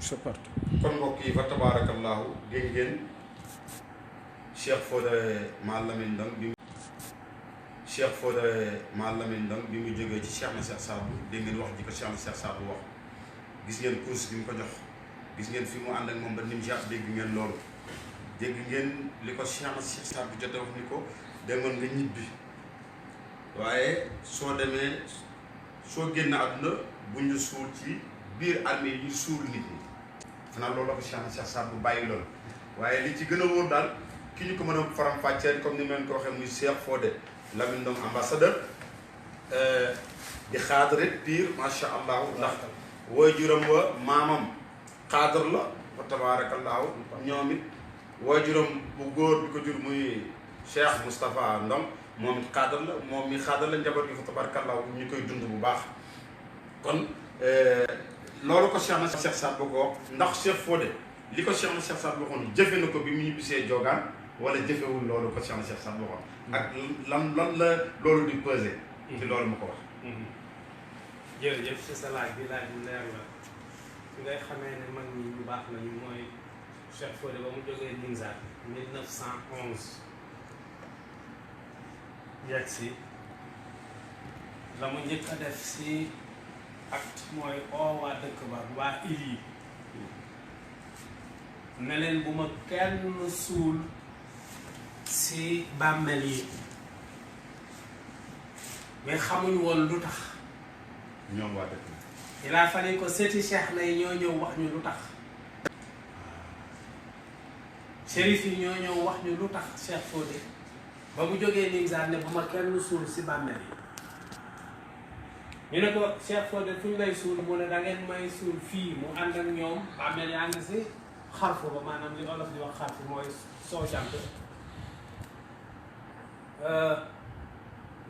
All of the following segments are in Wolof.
c'est parti. kon mbokk yi fa tabaarakallaahu dégg ngeen Cheikh Fodé Malamine Ndong bi Cheikh Fodé Malamine Ndong bi mu jógee ci Cheikh na Cheikh Sadou dégg ngeen wax ji ko Cheikh na Cheikh Sadou wax gis ngeen course bi mu ko jox gis ngeen fi mu ànd ak moom ba nim jàpp dégg ngeen loolu dégg ngeen li ko Cheikh na Cheikh Sadou jote wax ni ko demoon nga ñibbi waaye soo demee soo génn àdduna buñ la suul ci biir armée yi suul nit ñi xanaa loolu la ko Cheikh na Cheikh Sadou bàyyi loolu waaye li ci gën a wóor daal ki ñu ko mën a faram-fàcceel comme ni ma leen ko waxee muy Cheikh Fodé Lamine Ndong ambassadeur di xaadarit pire macha allah ndax waajuram wa maamam xaadar la wa tabaarakallaahu ñoom it waajuram bu góor bi ko jur muy Cheikh Moustapha Ndong moom it xaadar la moom mi xaadar la njaboot gi fa tabaarakallaahu ñu koy dund bu baax kon loolu ko Cheikh na Cheikh Sadou ba ko wax ndax Cheikh Fodé li ko Cheikh na Cheikh Sadou waxoon jëfe na ko bi mu ñibbisee Jogaan wala jëfewul loolu ko Cheikh na Cheikh Sadou waxoon ak lan la loolu di pesé ci loolu ma ko wax jërëjëf ci sa laaj bi laaj bu leer la fi ngay xamee ne mag ñi ñu baax nañu mooy Cheikh Fodé ba mu jógee Nimzaat 1911 yegg si la mu njëkk a def si acte mooy oo waa dëkk ba waa il yi ne leen bu ma kenn suul si bàmmeel yi mais xamuñ woon lu tax ñoom waa dëkk il a fallu ko seeti cheikh na yi ñoo ñëw wax ñu lu tax shérif yi ñoo ñëw wax ñu lu tax Cheikh Fodé ba mu jógee Nimzaat ne bu ma kenn suul si bàmmeel yi ñu ne ko Cheikh Fodé fu ñu lay suul mu ne da ngeen may suul fii mu ànd ak ñoom bàmmeel yaa ngi si xarfu ba maanaam li olof di wax xarfu mooy soo jant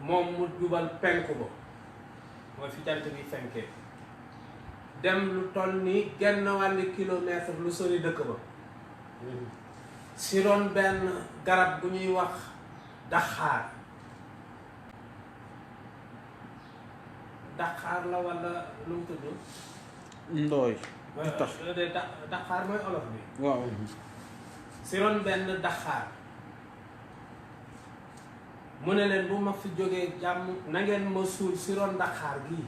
moom mu jubal penku ba mooy fi jant bi fenkee dem lu toll ni genn wàlli kilomètre lu sori dëkk ba si roon benn garab bu ñuy wax daxaar la wala lu mu tudd ndooy di tax daxaar mooy olof bi waaw si roon benn daxaar mu ne leen bu ma fi jógee jàmm na ngeen ma suul si roon daxaar gii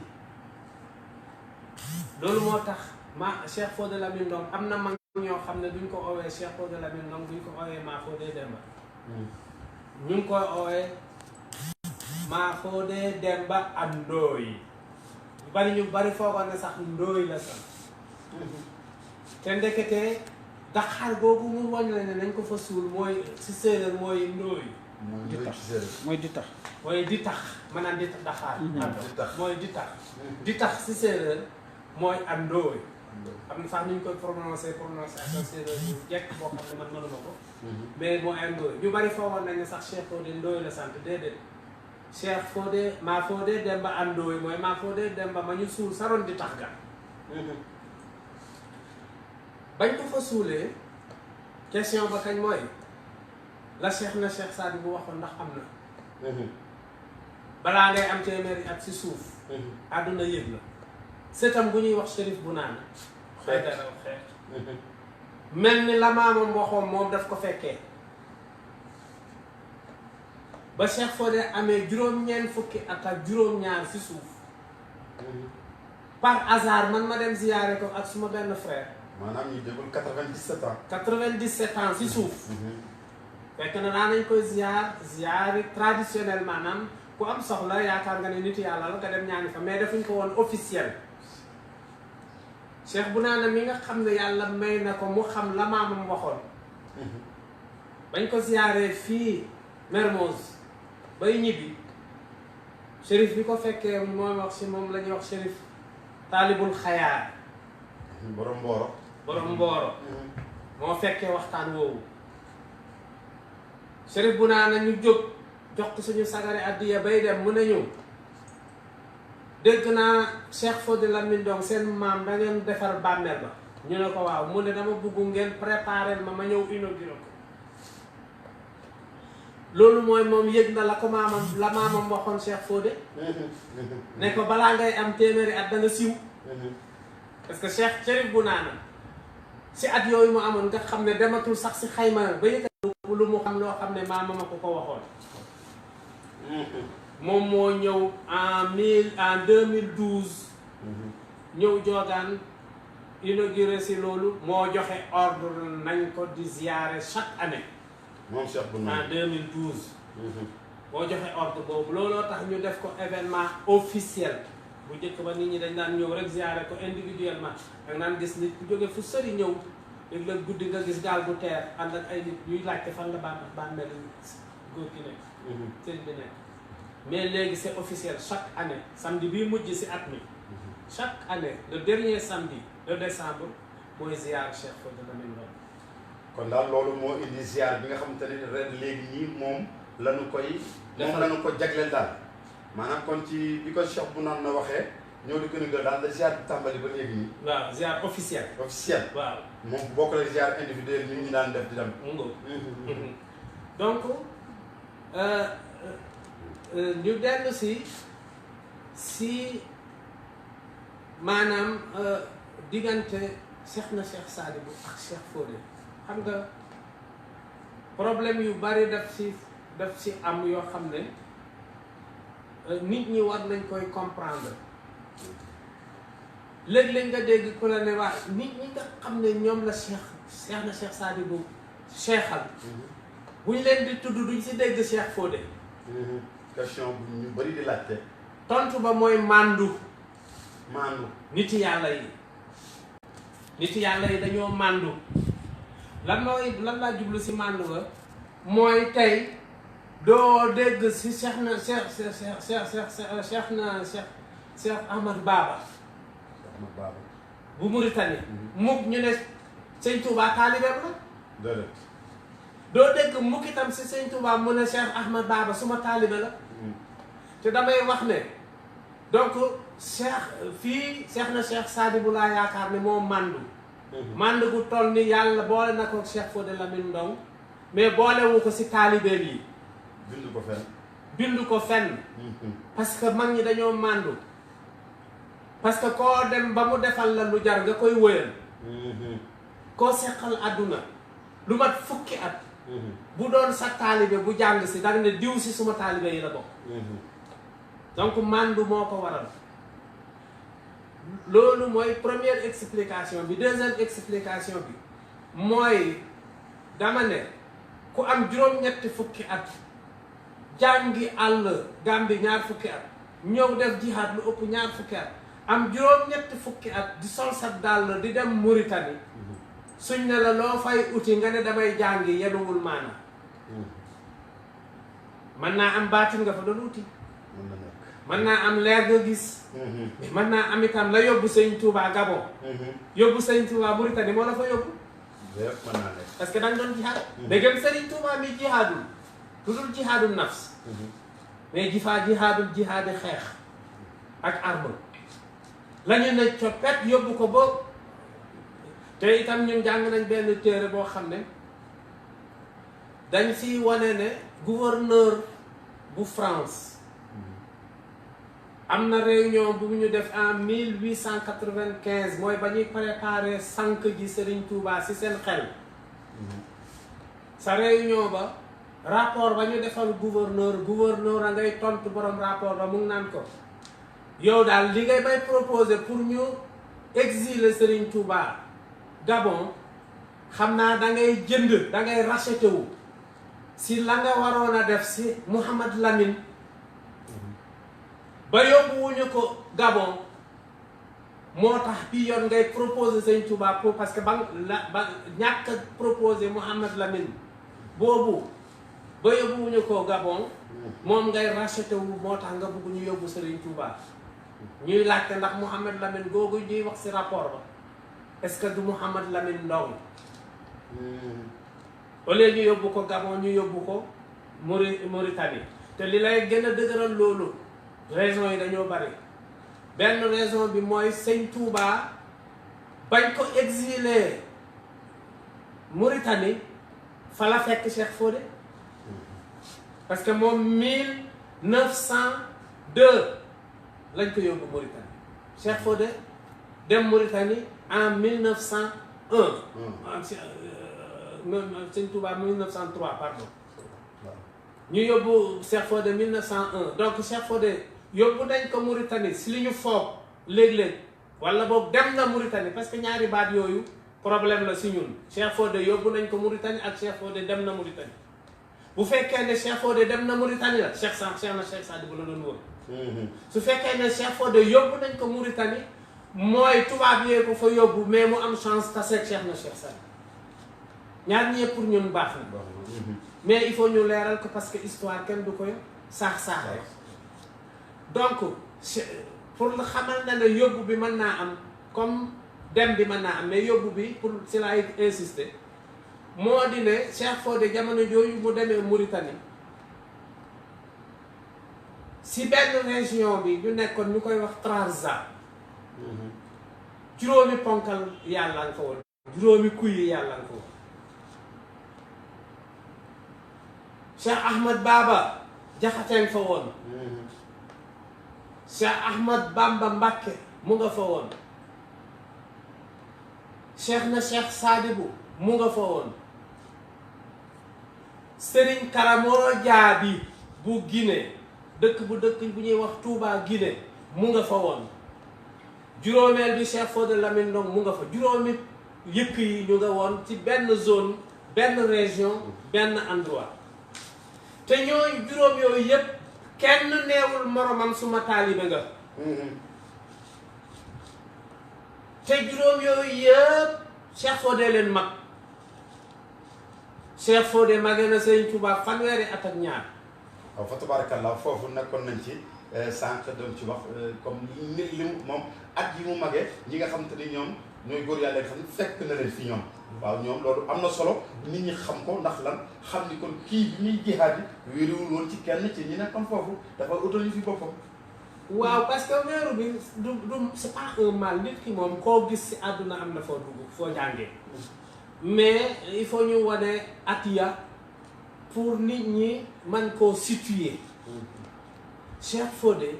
loolu moo tax ma Cheikh Fodé Lamine Ndong am na mag ñoo xam ne duñ ko oowee Cheikh Fodé Lamine Ndong duñ ko oowee maa Fodé Demba ñu ngi koy oowee maa Fodé Demba ak Ndooy ñu bari foogoon ne sax Ndooy la sax te ndekete daxaar googu mu wañ la ne nañ ko fa suul mooy si séeréer mooy Ndooy di tax mooy di tax mooy di tax maanaam di daxaar mooy di tax si séeréer mooy ak Ndooy am na sax ñu koy prononcé ak séeréer yu jekk boo xam ne man mënuma ko mais mooy ak Ndooy ñu bari foogoon nañ ne sax Cheikh Fodé Ndooy la sant déedéet Cheikh Fodé maa Fodé Demba ak Ndooy mooy maa Fodé Demba ma ñu suul saroon di tax ga bañ ko fa suulee question ba kañ mooy la Cheikh na Cheikh Sadou bu waxoon ndax am na balaa ngay am téeméeri at si suuf àdduna yëg la setam bu ñuy wax shérif bu naan xeet mel ni la maamam waxoon moom daf ko fekkee ba Cheikh Fodé amee juróom-ñeent fukki at ak juróom-ñaar si suuf par hasard man ma dem ziyaare ko ak suma benn frère maanaam ñu dégul 97 ans 97 ans si suuf fekk na daa nañ koy ziyaari traditionnel maanaam ku am soxla yaakaar nga ne nit yàlla la nga dem ñaani fa mais defuñ ko woon officiel Cheikh bu naana mi nga xam ne yàlla may na ko mu xam la maamam waxoon bañ ko ziyaaree fii Mermoz bay ñibbi shérif bi ko fekkee mooy wax si moom la ñuy wax shérif taalibul xayaar borom mbooro moo fekkee waxtaan woowu shérif bu naana ñu jóg jox ko suñu sagare addiya bay dem mu ne ñu dégg naa Cheikh Fodé Lamine Ndong seen maam da ngeen defar bàmmeel ba ñu ne ko waaw mu ne dama bëgg ngeen préparer ma ñëw inauguré ko loolu mooy moom yëg na la ko maamam waxoon Cheikh Fodé ne ko balaa ngay am téeméeri at da nga siiw parce que Cheikh Chérif bu naana si at yooyu mu amoon nga xam ne dematul sax si xayma ba yëkkati lu mu xam loo xam ne maama ma ko waxoon. moom moo ñëw en 2012. ñëw joogaan inauguré si loolu moo joxe ordre nañ ko di ziyaare chaque année. moom Cheikh Bouna en 2012. moo joxe ordre boobu looloo tax ñu def ko événement officiel. bu njëkk ba nit ñi dañ daan ñëw rek ziyaare ko individuellement da nga naan gis nit ku jóge fu sëri ñëw léegi la guddi nga gis gaal bu teer ànd ak ay nit ñuy laajte fan la bàmmeel góor gi nekk. sëriñ bi nekk mais léegi c'est officiel chaque année samedi bii mujj si at mi. chaque année le dernier samedi de décembre mooy ziyaar Cheikh Fodé Lamine Ndong. kon daal loolu moo indi ziyaar bi nga xamante ne ren léegi nii moom lañu koy. moom lañu ko jagleel daal. maanaam kon ci bi ko Cheikh bu naan na waxee ñëw di ko nuyu daal la ziar bi tàmbali ba léegi nii. waaw ziar officiel. officiel waaw moom bokk la ziar individuel ni ñu daan def di dem. donc ñu dellu si maanaam diggante Cheikh na Cheikh Sadibou ak Cheikh Fodé xam nga problème yu bari daf si am yoo xam ne. nit ñi war nañ koy comprendre léeg-léeg nga dégg ku la ne wax nit ñi nga xam ne ñoom la Cheikh na Cheikh Sadibou cheikhal bu ñu leen di tudd duñ si dégg Cheikh Fodé. question bu ñu bari di laajte. tontu ba mooy màndu. màndu nit yàlla yi dañoo màndu lan laa jublu si màndu ba mooy tey. doo dégg si Cheikh Ahmad Baba. bu Mauritanie. mukk ñu ne sëñ Touba taalibeem la. doo dégg mukk itam si sëñ Touba mu ne Cheikh Ahmad Baba suma taalibe la. te damay wax ne donc Cheikh na Cheikh Sadibou laa yaakaar ne moo màndu. màndu gu toll ni yàlla boole na ko Cheikh Fodé Lamine Ndong mais boolewu ko si taalibeem yi. bindu ko fenn. parce que mag ñi dañoo màndu. parce que koo dem ba mu defal la lu jar nga koy wëyal. koo seqal àdduna lu mat fukki at. bu doon sa taalibe bu jàng si danga ne diw si suma taalibe yi la bokk. donc màndu moo ko waral. loolu mooy première explication bi deuxième explication bi mooy dama ne ku am juróom-ñetti fukki at. jàngi àll Gàmbi ñaar fukki at ñëw def jihaad lu ëpp ñaar fukki at am juróom-ñetti fukki at di sol sa dàll di dem Mauritanie suñ ne la loo fay uti nga ne damay jàngi yenuwul maana mën naa am baatin nga fa doon uti mën naa am leer nga gis mën naa am itam la yóbbu sëñ Touba Gabon yóbbu sëñ Touba Mauritanie moo la fa yóbbu parce que dañ doon jihaad dégam sëriñ Touba mi jihaadul tudul jihaadul nafs mais jihaadul jihaadi xeex ak arme lañu ne coppet yóbbu ko ba te itam ñun jàng nañ benn téere boo xam ne dañ si wane ne gouverneur bu France am na réunion bu ñu def en 1895 mooy ba ñuy préparer sànq ji Serigne Touba si seen xel sa réunion ba rapport ba ñu defal gouverneur a ngay tontu borom rapport ba mu ngi naan ko yow daal li ngay bay proposer pour ñu exiler Serigne Touba Gabon xam naa da ngay jënd da ngay racheté wu si la nga waroon a def si Mouhamad Lamine ba yóbbuwuñu ko Gabon moo tax bi yoon ngay proposer Serigne Touba pour parce que ba ñàkk a proposer Mouhamad Lamine boobu ba yóbbuwuñu ko Gabon moom ngay racheté wu moo tax nga bëgg ñu yóbbu Serigne Touba ñuy laajte ndax Mouhamad Lamine googu ñuy wax si rapport ba est-ce que du Mouhamad Lamine Ndong au lieu ñu yóbbu ko Gabon ñu yóbbu ko Mauritanie te li lay gën a dëgëral loolu raison yi dañoo bari benn raison bi mooy Sëñ Touba bañ ko exilé Mauritanie fa la fekk Cheikh Fodé parce que moom 1902 lañ ko yóbbu Mauritanie Cheikh Fodé dem Mauritanie en 1902 Sëñ Touba 1903 pardon. ñu yóbbu Cheikh Fodé 1901 donc Cheikh Fodé yóbbu nañ ko Mauritanie si li ñu foog léeg-léeg wala boog dem na Mauritanie parce que ñaari baat yooyu problème la si ñun Cheikh Fodé yóbbu nañ ko Mauritanie ak Cheikh Fodé dem na Mauritanie bu fekkee ne Cheikh Fodé dem na Mauritanie la Cheikh Sadibou la doon wër. su fekkee ne Cheikh Fodé yóbbu nañ ko Mauritanie mooy tubaab yee ko fa yóbbu mais mu am chance taseeg Cheikh Sadibou ñaar ñëpp pour ñun baax na. mais il faut ñu leeral ko parce que histoire kenn du koy saax-saaxee donc pour xamal na ne yóbbu bi mën naa am comme dem bi mën naa am mais yóbbu bi pour si laay insister moo di ne Cheikh Fodé jamono jooju mu demee Mauritanie si benn région bi ñu nekkoon ñu koy wax Trarza juróomi ponkal yàlla nga fa woon juróomi kuy yàlla nga fa woon Cheikh Ahmad Baba Jaxate fa woon Cheikh Ahmad Bamba Mbàkke mu nga fa woon Cheikh Sadibou mu nga fa woon Serigne Karamoro Jaabi bu Guinée dëkk bu ñuy wax Touba Guinée mu nga fa woon juróomeel bi Cheikh Fodé Lamine Ndong mu nga fa juróomi yëkk yi ñu nga woon ci benn zone benn région benn endroit te ñooñu juróom yooyu yëpp kenn neewul moromam suma taalibe nga te juróom yooyu yëpp Cheikh Fodé leen mag Cheikh Fodé magee na Sëriñ Tuubaa fanweeri at ak ñaar. waaw fa tabarakallah foofu nekkoon nañ ci sànq doon ci wax comme li moom at yi mu magee ñi nga xam te ni ñoom ñooy góor yàlla nga xam ne fekk na leen fi ñoom. waaw ñoom loolu am na solo nit ñi xam ko ndax lan xam ni kon kii bi ñuy jihaad yi wéeruwul woon ci kenn ci ñi nekkoon foofu dafa utal ñu fi boppam. waaw parce que wéeru bi du c'est pas un mal nit ki moom koo gis si àdduna am na foo dugg foo jàngee mais il faut ñu wane atiya pour nit ñi man koo situer. Cheikh Fodé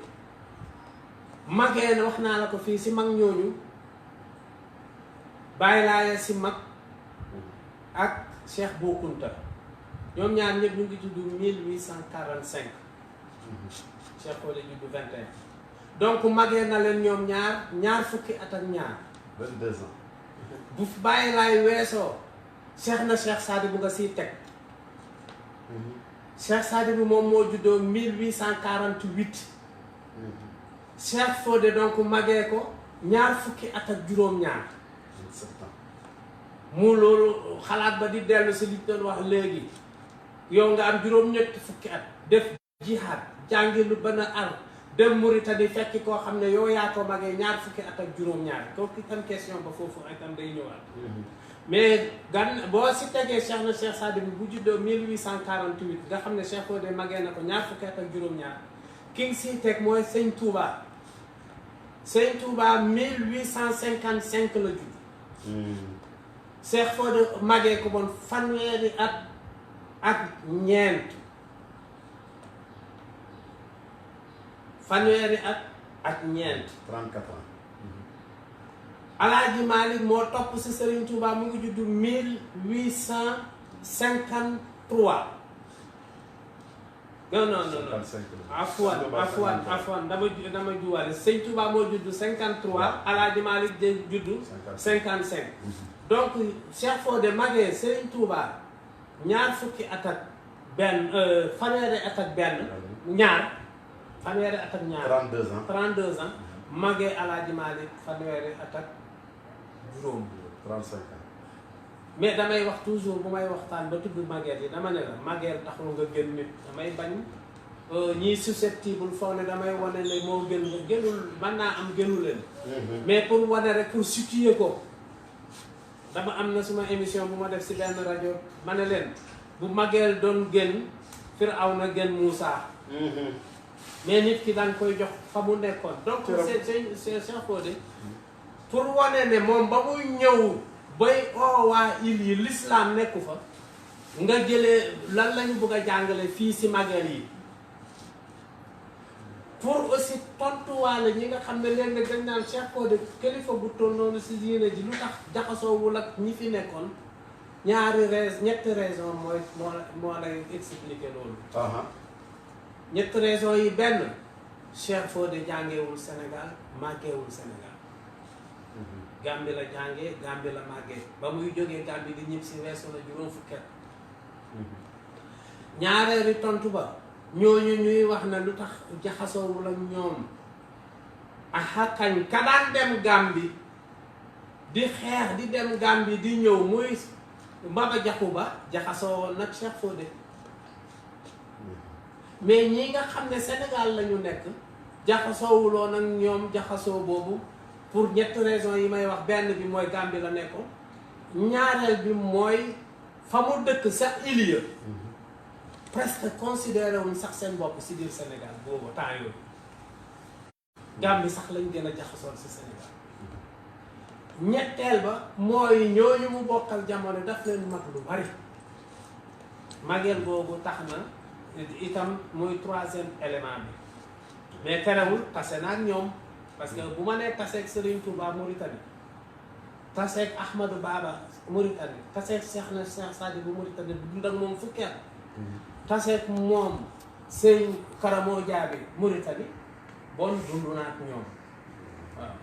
magee na wax naa la ko fii si mag ñooñu bàyyi laaya si mag ak Cheikh Bou Kounta ñoom ñaar ñëpp ñu ngi judd 1845 Cheikh Fodé judd 21 donc magee na leen ñoom ñaar fukki at ak ñaar 22 ans bu bàyyi laay weesoo Cheikh Sadibou nga siy teg Cheikh Sadibou moom moo juddoo 1848 Cheikh Fodé donc magee ko ñaar fukki at ak juróom-ñaar mu loolu xalaat ba di dellu si li doon wax léegi yow nga am juróom-ñetti fukki at def jihaad jàngi lu bana ar dem Mauritanie fekki koo xam ne yow yaa ko magee ñaar fukki at ak juróom-ñaar kooku itam question ba foofu itam day ñëwaat mais boo si tegee Cheikh Sadibou bu juddoo 1848 nga xam ne Cheikh Fodé magee na ko ñaar fukki at ak juróom-ñaar ki nga siy teg mooy Sëñ Touba 1855 la judd Cheikh Fodé magee ko bon fanweeri at ak ñeent fanweeri at ak ñeent 34 ans Alaaji Malick moo topp si Serigne Touba mu ngi juddu 1853 non afwan dama juwaale Sëñ Touba moo juddu 53 Alaaji Malick de juddu 55 donc Cheikh Fodé magee Serigne Touba ñaar fukki at ak benn fanweeri at ak benn ñaar fanweeri at ak ñaar 32 ans magee Alaaji Malick fanweeri at ak juróom 35 ans mais damay wax toujours bu may waxtaan ba tudd mageel yi dama ne la mageel taxul nga gën nit damay bañ ñii susceptible foog ne damay wane ne moo gën nga gënul mën naa am gënu leen mais pour wane rek pour situer ko dama am na suma émission bu ma def si benn rajo ma ne leen bu mageel doon gën Firawna gën Muusa mais nit ki danga koy jox fa mu nekkoon donc c'est Cheikh Fodé pour wane ne moom ba muy ñëw bay waa il yi l'islam nekku fa nga jëlee lan lañu bëgg a jàngale fii si mageel yi pour aussi tontuwaale ñi nga xam ne léeg-léeg dañ naan Cheikh Fodé kilifa bu toll noonu si diine ji lu tax jaxasoowul ak ñi fi nekkoon ñetti raison moo lay expliquer loolu. ñetti raison yi benn Cheikh Fodé jàngeewul Sénégal màggeewul Sénégal. Gambie la jàngee Gambie la màggee ba muy jógee Gambie di ñib si weesu na juróom fukki at. ñaareeri tontu ba. ñooñu ñuy wax ne lu tax jaxasoowul ak ñoom kañ ka daan dem Gàmbi di xeex di dem Gàmbi di ñëw muy Mbaba Jaxu Ba jaxasoo woon nag Cheikh Fodé mais ñi nga xam ne Sénégal la ñu nekk jaxasoowuloon ak ñoom jaxasoo boobu pour ñetti raison yi may wax benn bi mooy Gàmbi la nekkoon ñaareel bi mooy fa mu dëkk sa Ilia presque considéré wuñ sax seen bopp si biir Sénégal boobu temps yooyu Gambie sax lañ gën a jaxasoon si Sénégal ñetteel ba mooy ñooñu mu bokkal jamono daf leen mag lu bari mageel boobu tax na itam muy troisième élément bi mais terewul tase na ak ñoom parce que bu ma nee taseeg Serigne Touba Mauritanie taseeg Ahmadou Baba Mauritanie taseeg Cheikh na Cheikh Sadi bu Mauritanie bu dund ak moom fukki at taseeg moom sëñ Karamo Jaabi Mauritanie bon dund naa ak ñoom waaw.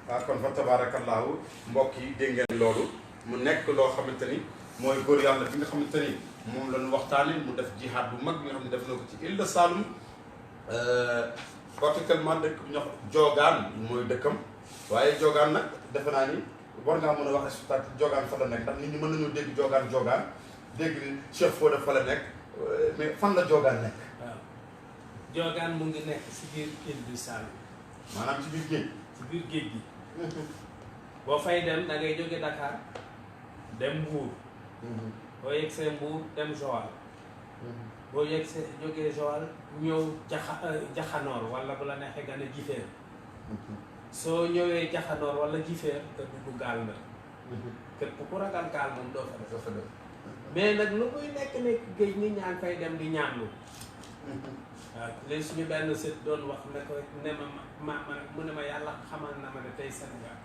waaw kon fa tabaarakallaahu mbokk yi dégg ngeen loolu mu nekk loo xamante ni mooy góor yàlla bi nga xamante ni moom la ñu waxtaanee mu def jihaad bu mag bi nga xam ne def na ko ci île de Saloum particulièrement dëkk bu ñuy wax Diogaan mooy dëkkam waaye Diogaan nag defe naa ni war ngaa mën a wax expectative Diogaan fa la nekk ndax nit ñi mën nañoo dégg Diogaan dégg Cheikh Fodé fa la nekk. mais fan la Diogaan nekk. waaw Diogaan mu ngi nekk si biir île du Saloum. maanaam ci biir géej. ci biir géej gi. boo fay dem da ngay jóge Dakar dem Mbour. boo yegsee Mbour dem Joal. boo yegsee jógee Joal ñëw Jaxanoor wala bu la neexee nga ne Jifeer. soo ñëwee Jaxanoor wala Jifeer nga dugg gaal nga. képp ku ragal gaal moom doo fa def. mais nag lu muy nekk géej nit ñaa ngi fay dem di ñaanlu waaw léegi suñu benn sët doon wax ne ko ne ma mu ne ma yàlla xamal na ma ne tey Sénégal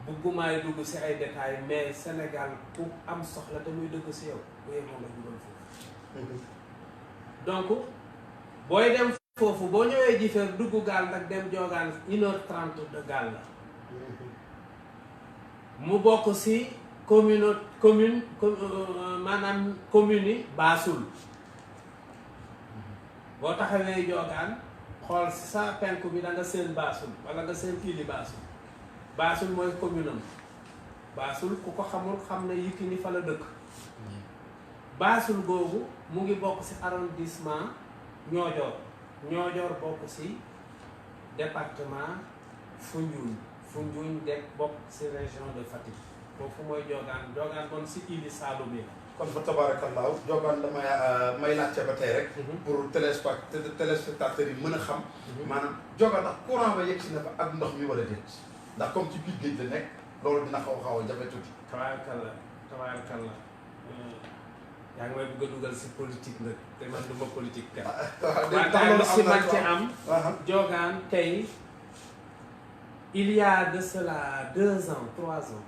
buggumaay dugg si ay détails mais Sénégal ku am soxla te muy dugg si yow bu yeboo nga dugal foofu donc booy dem foofu boo ñëwee Jifeer dugg gaal nag dem Diogaan 1h30 de gaal la mu bokk si commune maanaam commune yi Baasul boo taxawee Diogaan xool si sa penku bi da nga seen Baasul wala nga seen ili Baasul mooy commune am Baasul ku ko xamul xam ne Yékini fa la dëkk Baasul googu mu ngi bokk si arrondissement Niodior bokk si département Foundiougne de bokk si région de Fatick foofu mooy Diogaan kon si île Saloum yi. kon fa tabaarakallaahu Diogaan damay may laajte ba tey rek. pour téléspectateurs yi mën a xam. maanaam Diogaan ndax courant ba yegg si na fa ak ndox mi wala déet ndax comme ci biir géej la nekk loolu dina xaw a jafe tuuti. tabaarakallah yaa ngi may bëgg a dugal si politique nag te man du ma politique kat. waaw si man ci am. Diogaan tey. Il y a de cela 2 ans 3 ans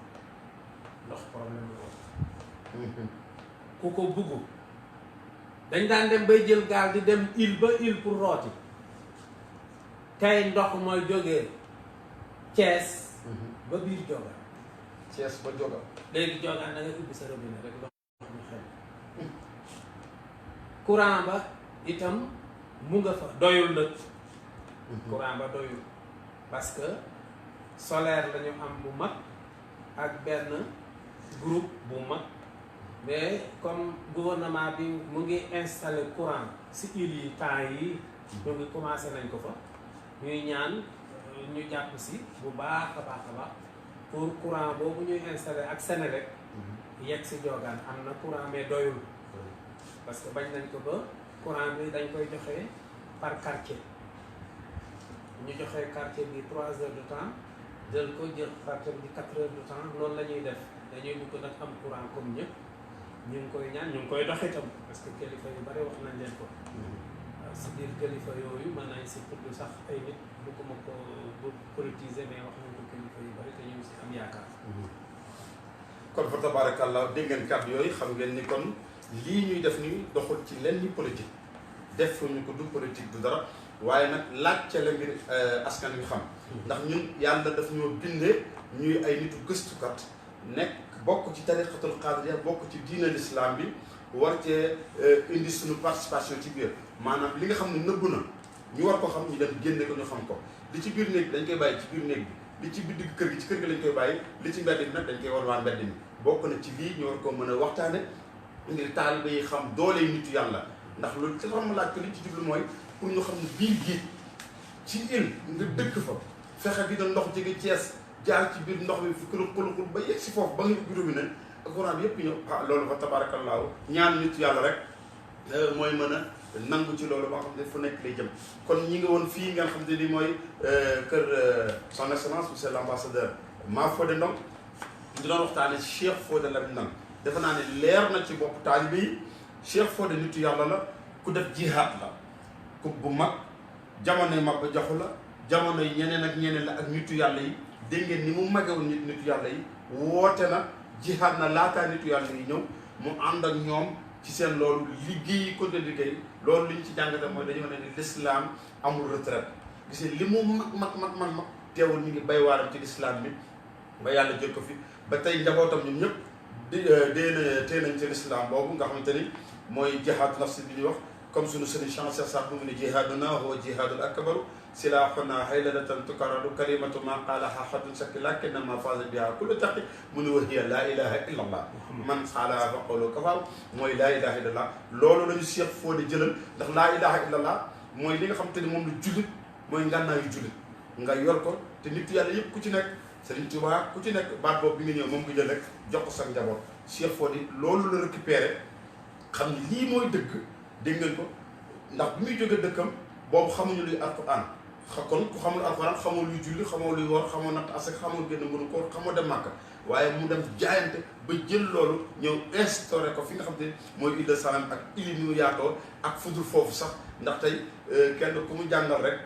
ndox problème la ku ko bugg dañ daan dem bay jël gaal di dem île ba île pour rooti tey ndox mooy jógee Thiès ba biir Diogaan. Thiès ba Diogaan. léegi Diogaan da ngay ubbi sa robinet rek ndox mu xel courant ba itam mu nga fa doyul nag. courant ba doyul parce que solaire la ñu am bu mag ak benn groupe bu mag mais comme gouvernement bi mu ngi installé courant si île yi temps yi ñu ngi commencé nañ ko fa ñuy ñaan ñu jàpp si bu baax a baax pour courant boobu ñuy installé ak Senelec yegg si Diogaan am na courant mais doyul parce que bañ nañ ko ba courant bi dañ koy joxe par quartier ñu joxe quartier bi 3 heures de temps jël quartier bi 4 heures de temps noonu la ñuy def dañuy bëgg nag am courant comme ñëpp ñu ngi koy ñaan ñu ngi koy dox itam parce que kilifa yu bari wax nañ leen ko. waaw si biir kilifa yooyu mën nañ si tudd sax ay nit bëgguma ko politiser mais wax nañ ko kilifa yu bari te ñu ngi si am yaakaar. kon fa tabarakallah dégg ngeen kàddu yooyu xam ngeen ni kon lii ñuy def ni doxul ci lenn politique def ñu ko du politique du dara waaye nag laajte la ngir askan wi xam. ndax ñun yàlla daf ñoo bindee ñuy ay nitu gëstukat nekk bokk ci tariqatul qaadiriya bokk ci diina l'islam bi war cee indi suñu participation ci biir maanaam li nga xam ne nëbbu na ñu war ko xam ñu dem génne ko ñu xam ko li ci biir néeg bi dañ koy bàyyi ci biir néeg bi li ci biir digg kër gi ci kër gi lañ koy bàyyi li ci mbedd bi nag dañ koy war waa mbedd mi bokk na ci lii ñu war ko mën a waxtaane ngir taalibe yi xam doole nitu yàlla ndax loolu ci xam laaj ko li ci jublu mooy pour ñu xam ne biir géej ci île nga dëkk fa fexe bi da ndox jóge Thiès jaar ci biir ndox bi fi xulxul ba yegg si foofu ba nga ubbi robinet ak courant bi yëpp ñëw loolu fa tabaarakallaahu ñaan nit yàlla rek mooy mën a nangu ci loolu ba nga xam ne fu nekk lay jëm kon ñi nga woon fii nga xam ne ni mooy kër son excellence monsieur l'ambassadeur Mame Fodé Ndong di doon waxtaane Cheikh Fodé Lamine Ndong defe naa ne leer na ci bopp taalibe yi Cheikh Fodé nitu yàlla la ku def jihaad la ku bu mag jamonoy mag ba joxu la jamono yi ñeneen ak ñeneen la ak nitu yàlla yi dégg ngeen ni mu magewul nitu yàlla yi woote na jihaad na laataa nitu yàlla yi ñëw mu ànd ak ñoom ci seen loolu liggéey ko de liggéey loolu li ñu ci jàngate mooy dañu ne ni l'islam amul retraite gis li mu mag teewul ñu ngi bay waaram ci l'islam bi ba yàlla jël ko fi ba tey njabootam ñun ñëpp tee nañ ci l'islam boobu nga xamante ni mooy jihaad nafsi bi ñuy wax comme suñu sëriñ Cheikh Saad bu mu ne jihaaduna huwa jihaadul akbaru silahuna haylalatan tukarradu kalimatu ma qaalaha hadun sakki lakinna ma faza biha kullu taqi mu ne wa hiya laa ilaha illa allah man xaalaha fa qawlu kafaaw mooy laa ilaha illa allah loolu la ñu Cheikh Fodé jëlal ndax laa ilaha illa allah mooy li nga xam te ni moom la jullit mooy ngànnaayu jullit nga yor ko te nit yàlla yëpp ku ci nekk Sëriñ Tuubaa ku ci nekk baat boobu bi nga ñëw moom nga jël rek jox ko sa njaboot Cheikh Fodé loolu la récupéré xam ni lii mooy dëgg dégg ngeen ko ndax bi muy jógee dëkkam boobu xamuñu luy alquran kon ku xamul alquran xamoo luy julli xamoo luy woor xamoo natt asak xamoo génn mënu ko xamoo dem màkk waaye mu dem jaayante ba jël loolu ñëw instauré ko fi nga xam te mooy Île de Salam ak île yi ñu yaatoo ak fudul foofu sax ndax tey kenn ku mu jàngal rek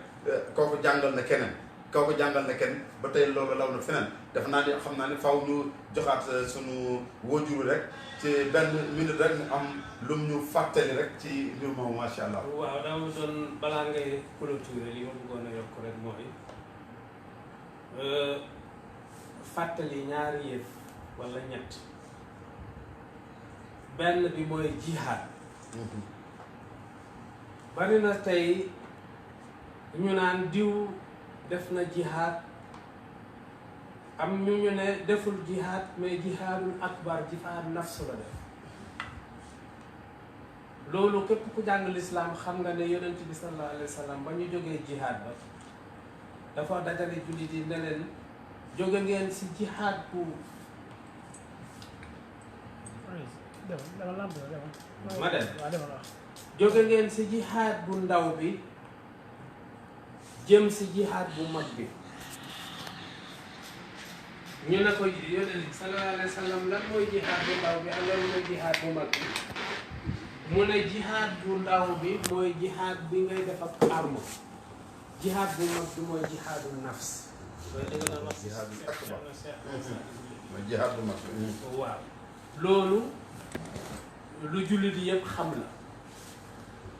kooku jàngal na keneen kooku jàngal na kenn ba tey loolu law na feneen def naa ni xam naa ne faaw ñu joxaat sunu wóojuru rek ci benn minute rek mu am lum ñu fàttali rek ci mbir moomu macha allah. waaw dama doon balaa ngay clôturer li ma bëggoon a yokk rek mooy fàttali ñaari yëf wala ñett benn bi mooy jihaad. bari na tey ñu naan diw def na jihaad am ñu ne deful jihaad mais jihaadul akbar jihaad nafsu la def loolu képp ku jàng lislaam xam nga ne yonent bi sallallahu alayhi wa sallam ba ñu jógee jihaad ba dafa dajale jullit yi ne leen jóge ngeen si jihaad bu ma dem jóge ngeen si jihaad bu ndaw bi jëm si jihaad bu mag bi ñu ne ko yonent bi sallallahu alayhi wa sallam lan mooy jihaad bu ndaw bi ak lan mooy jihaad bu mag bi mu ne jihaad bu ndaw bi mooy jihaad bi ngay def ak arme jihaad bu mag bi mooy jihaadul nafs mooy dëgg la wax jihaadul akbar mooy jihaad bu mag bi waaw loolu lu jullit yëpp xam la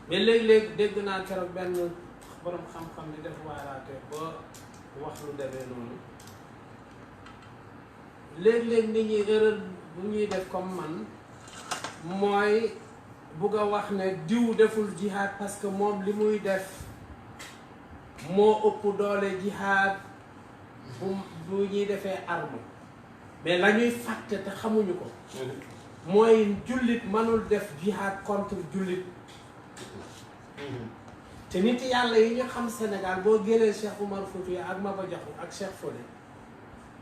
mais léeg-léeg dégg naa keroog benn borom xam-xam ni def waaraate ba wax lu demee noonu léeg-léeg nit ñi erreur bu ñuy def comme man mooy bugg a wax ne diw deful jihaad parce que moom li muy def moo ëpp doole jihaad bu ñuy defee arme mais la ñuy fàtte te xamuñu ko mooy jullit mënul def jihaad contre jullit te nit yàlla yi ñu xam Sénégal boo jëlee Cheikh Oumar Foutiyou ak Maba Diakhou ak Cheikh Fodé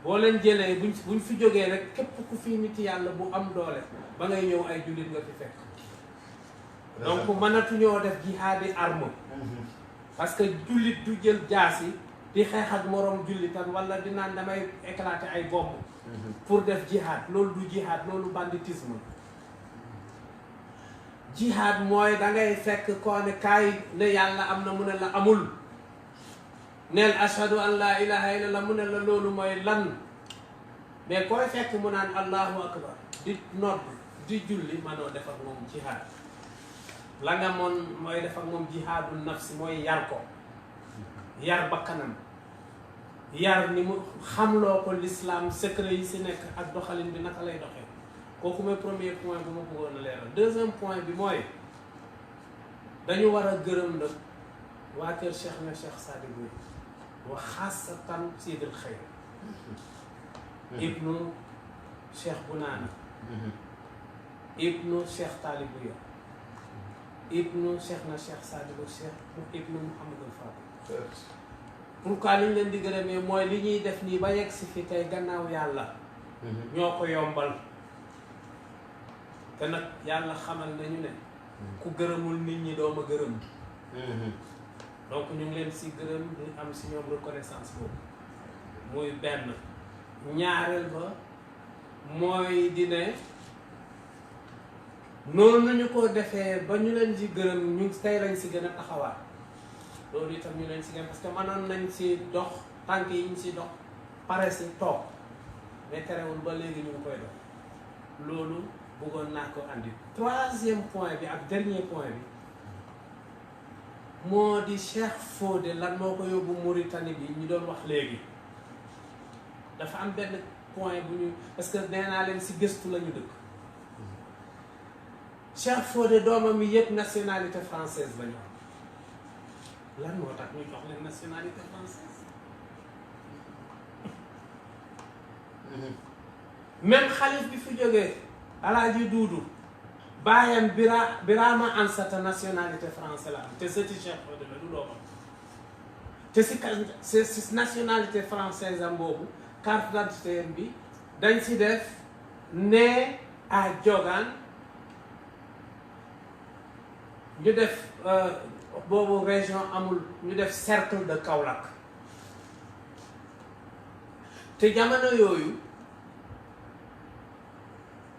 boo leen jëlee buñ fi jógee rek képp ku fi nit yàlla bu am doole ba ngay ñëw ay jullit nga fi fekk donc mënatuñoo def jihaadi arme parce que jullit du jël jaasi di xeex ak moroom jullitam wala di naan damay éclater ay bomb pour def jihaad loolu du jihaad loolu banditisme jihaad mooy dangay fekk koo ne kaay ne yàlla am na mu ne la amul neel ashhadu an laa ilaha illallah mu ne la loolu mooy lan mais koy fekk mu naan allahu akbar di nodd di julli manoo def ak moom jihaad la nga moon mooy def ak moom jihaadul nafsi mooy yar ko yar bakkanam yar ni mu xamloo ko l'islam secret yi si nekk ak doxalin bi naka lay doxee kooku mooy premier point bu ma bëggoon a leeral deuxième point bi mooy dañu war a gërëm nag waa kër Cheikh na Cheikh Sadibou wa xaasatan Sidil Xayr ibnu Cheikh Bunaana ibnu Cheikh Talibouya ibnu Cheikh na Cheikh Sadibou Cheikh ibnu Mouhamadul Fadil pourquoi li ñu leen di gërëmee mooy li ñuy def nii ba yegg si fi tey gannaaw yàlla ñoo ko yombal te nag yàlla xamal nañu ne ku gërëmul nit ñi doo ma gërëm donc ñu ngi leen si gërëm di am si ñoom reconnaissance boobu muy benn ñaareel ba mooy di ne noonu ñu ko defee ba ñu leen si gërëm ñu tey lañ si gën a taxawaat loolu itam ñu leen si gën parce que mënoon nañ si dox tànk yi ñu si dox pare si toog mais terewul ba léegi ñu ngi koy dox loolu bëggoon naa ko andi troisième point bi ak dernier point bi moo di Cheikh Fodé lan moo ko yóbbu Mauritanie bi ñu doon wax léegi dafa am benn point bu ñu parce que nee naa leen si gëstu la ñu dëkk Cheikh Fodé doomam yi yëpp nationalité française la ñu am lan moo tax ñu jox leen nationalité française même xalif bi fi jógee Alaaji Duudu baayam Birama Ansata nationalité française la am te sëti Cheikh Fodé la du doomam te si nationalité française am boobu carte d'identité bi dañ si def né à Diogan ñu def boobu région amul ñu def cercle de Kaolack te jamono yooyu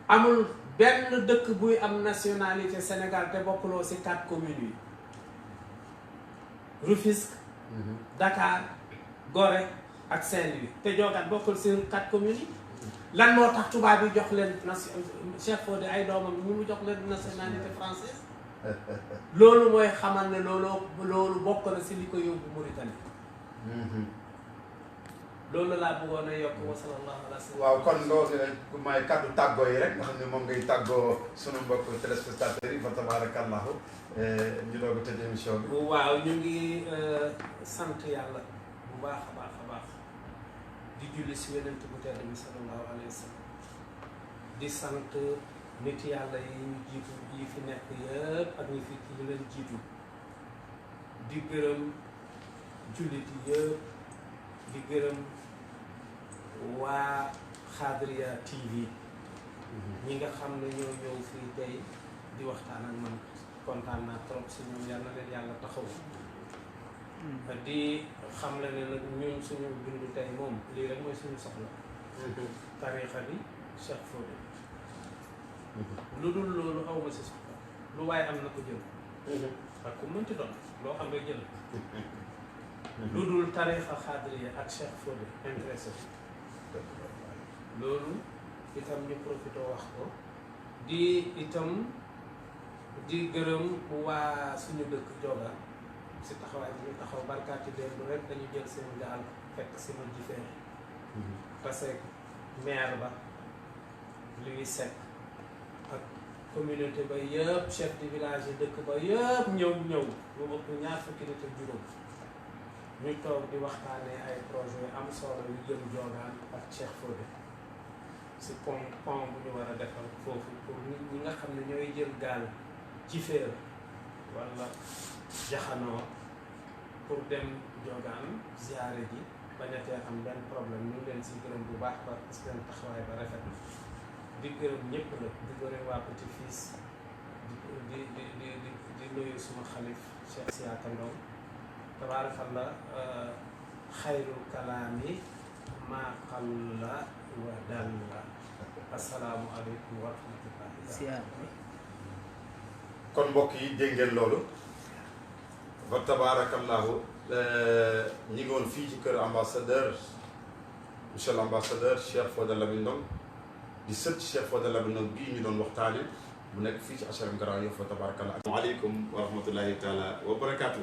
amul benn dëkk buy am nationalité Sénégal te bokkuloo ci 4 communes yi Rufisque Dakar Gorée ak Saint-Louis te Diogan bokkul ci 4 communes yi lan moo tax tubaab yi jox leen Cheikh Fodé ay doomam ñu mu jox leen nationalité française loolu mooy xamal ne loolu bokk na ci li ko yóbbu Mauritanie loolu laa bëggoon a yokk wa sallallahu alayhi wa sallam. waaw kon loolu ku may kàddu tàggoo yi rek nga xam ne moom ngay tàggoo sunu mbokk téléspectateurs yi fa tabarakallahu ñu doog a tëj émission bi. waaw ñu ngi sant yàlla bu baax a baax a baax di julli si yonent bu tedd bi sallallahu alayhi wa sallam di sant nit yàlla yi ñu jiitu yi fi nekk yëpp ak ñi fi ñu leen jiitu di gërëm jullit yi yëpp di gërëm waa Xaadiriya TV ñi nga xam ne ñoo ñëw fii tey di waxtaan ak man kontaan naa trop si ñoom yal na leen yàlla taxaw di xam le ne nag ñun suñu bindu tey moom lii rek mooy suñu soxla tariixa bi Cheikh Fodé lu dul loolu awma si soxla lu waaye am na ko jël ak ku mënti doon loo xam nga jël lu dul tariixa Xaadiriya ak Cheikh Fodé intéressé loolu itam ñu profité wax ko di itam di gërëm waa suñu dëkk Diogan si taxawaay bi ñu taxaw barkaati démb rek dañu jël seen gaal fekk si ma jifee parce que maire ba Louis Seck ak communauté ba yëpp chef de village yi dëkk ba yëpp ñëw lu ëpp ñaar fukki nit ak juróom ñu toog di waxtaanee ay projet am solo yu jëm Diogan ak Cheikh Fodé si pont bu ñu war a defal foofu pour nit ñi nga xam ne ñooy jël gaal ci féer wala jaxanoo pour dem Diogan ziare ji bañatee am benn problème ñu ngi leen si gërëm bu baax ba parce que seen taxawaay ba rafet na di gërëm ñëpp la di gërëm waa Petit Fils di nuyu suma xalif Cheikh Siyaaka Ndong tabaarakallah xayrul kalaami maa qalla wa dalla assalaamu aleykum wa rahmatullahi kon mbokk yi dégg ngeen loolu fa tabarakallahu ñi ngi woon fii ci kër ambassadeur monsieur l'ambassadeur Cheikh Fodé Lamine Ndong di sët Cheikh Fodé Lamine Ndong bii ñu doon waxtaane mu nekk fii ci HLM Grand Yoff fa tabarakallahu. asalaamaaleykum wa rahmatullahi taala wa barakaatu.